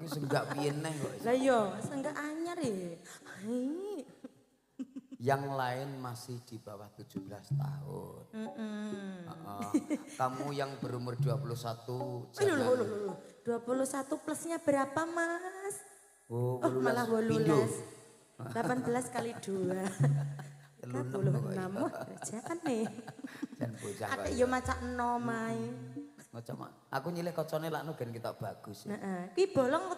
Senggak piye neh kok. Lah iya, senggak anyar ya. Yang lain masih di bawah 17 tahun. Kamu yang berumur 21 jangan. 21 plusnya berapa Mas? Oh, malah 18. 18 kali 2. 36 jangan nih. Ada yo macak enom ae. Aku nyilih kocone lakno gen kita bagus ya. Ki bolong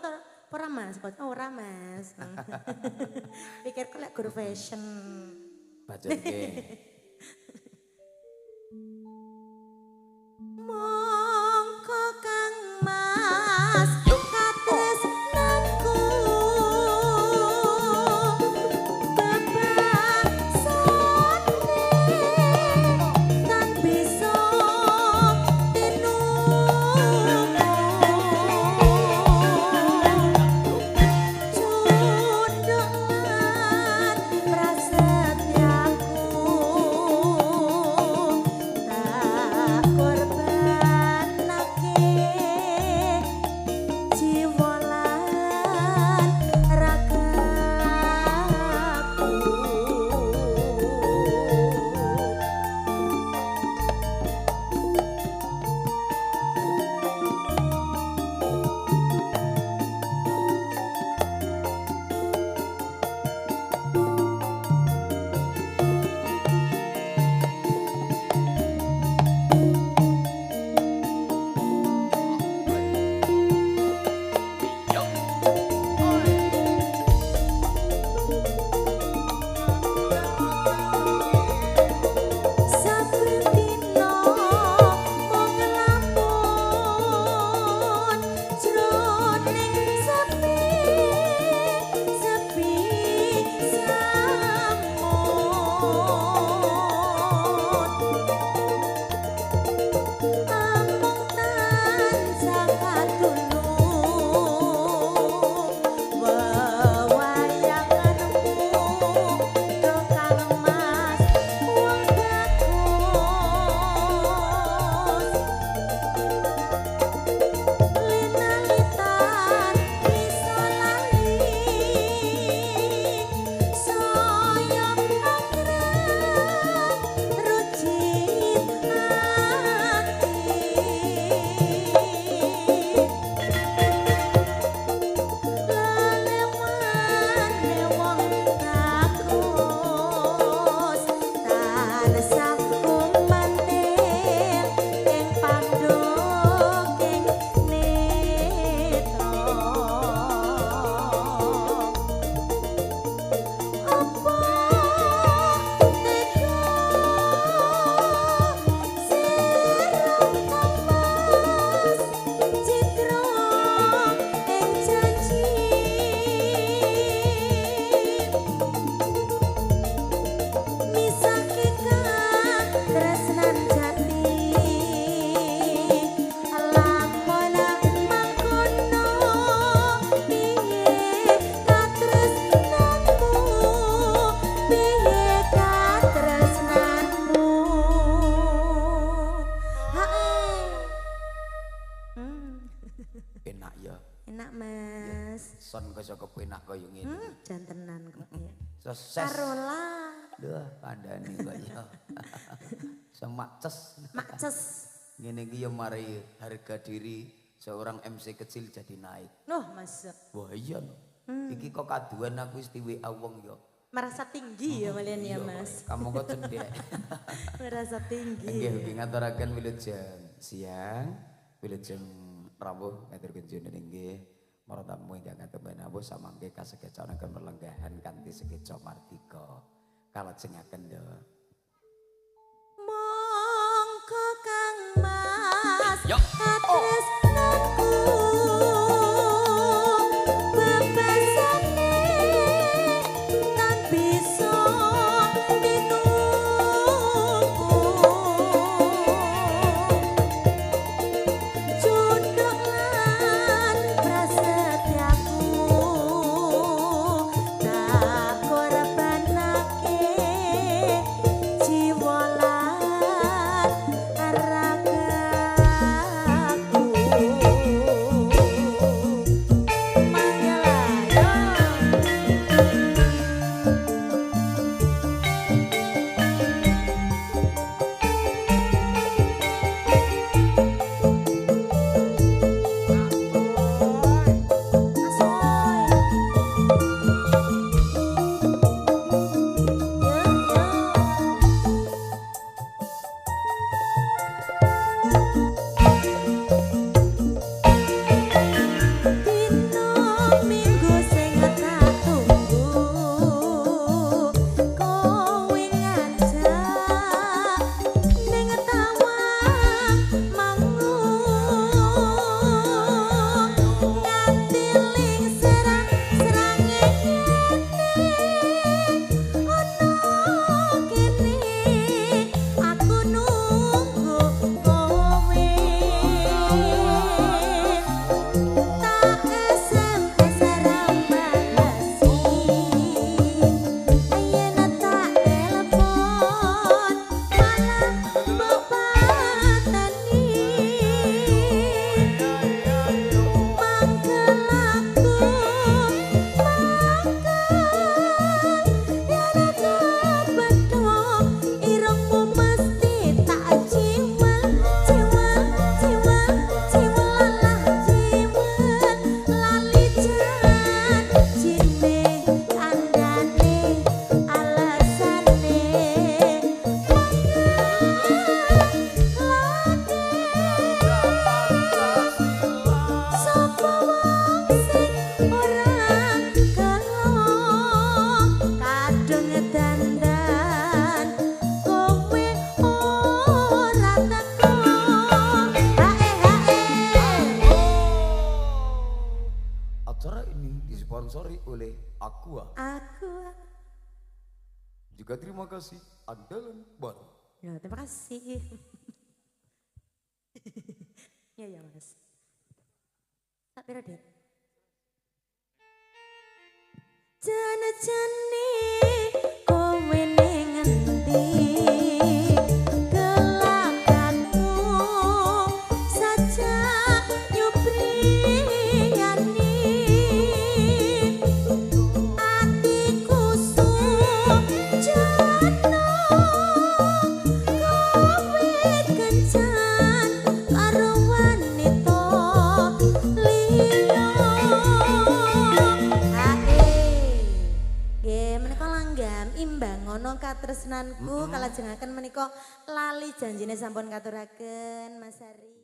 ora Mas? Ora Mas. Pikirku lek guru fashion. Bacoke. Mongko Kang Mas katresnanku Bapak sone kan bisa tinungku cunduk lan prasetyaku katresnan jati lakona mangkono piye katresnanmu piye katresnanmu Enak ya. enak Mas Son kaya kepenak kaya ngene. jantenan kok ya Sukses. Karola Duh, kandhane kaya. Semakces. makces Ngene iki ya mari harga diri seorang MC kecil jadi naik. loh Mas Wah iya no. Iki kok kaduan aku wis WA wong ya. merasa tinggi ya kalian ya Mas Kamu kok cendek. merasa tinggi Nggih, ugi ngaturaken wilujeng siang, wilujeng rawuh ngatur kunjungan nggih. Para tamu ingkang ngaten rawuh samangke kasegecaken melenggahan kanthi sekeca martika. Kalajengaken yo. mongko Kang Mas Yo. katresnaku bebasane tan bisa dinungku junduk lan prasetyaku tak korbanake jiwa lan ragaku mangelayang asoy Dino minggu sing tak tunggu kowe ngajak ning tawang mangung nganti ling serang-serange ono kene aku nunggu kowe tak SMS rambalasi ayen tak telepon malah mbok pateni mangkel aku yen aku betho irungmu mesti tak jiwel jiwel jiwel jiwel lah jiwel lali janjine kandhane alasane sapa wong sing ora kelong kadung dandan kowe ora teko Acara ini disponsori oleh Aqua. aku Juga terima kasih andalan baru. ya terima kasih ya ya Mas tak pira Dek jane kowe ning ngendi gelakanmu saja nyupriyani atiku sujana kowe kencan karo wanita liya nggih menika langgam imbang ngono katresnanku kalajengaken menika lali janjine sampun katuraken Mas Ari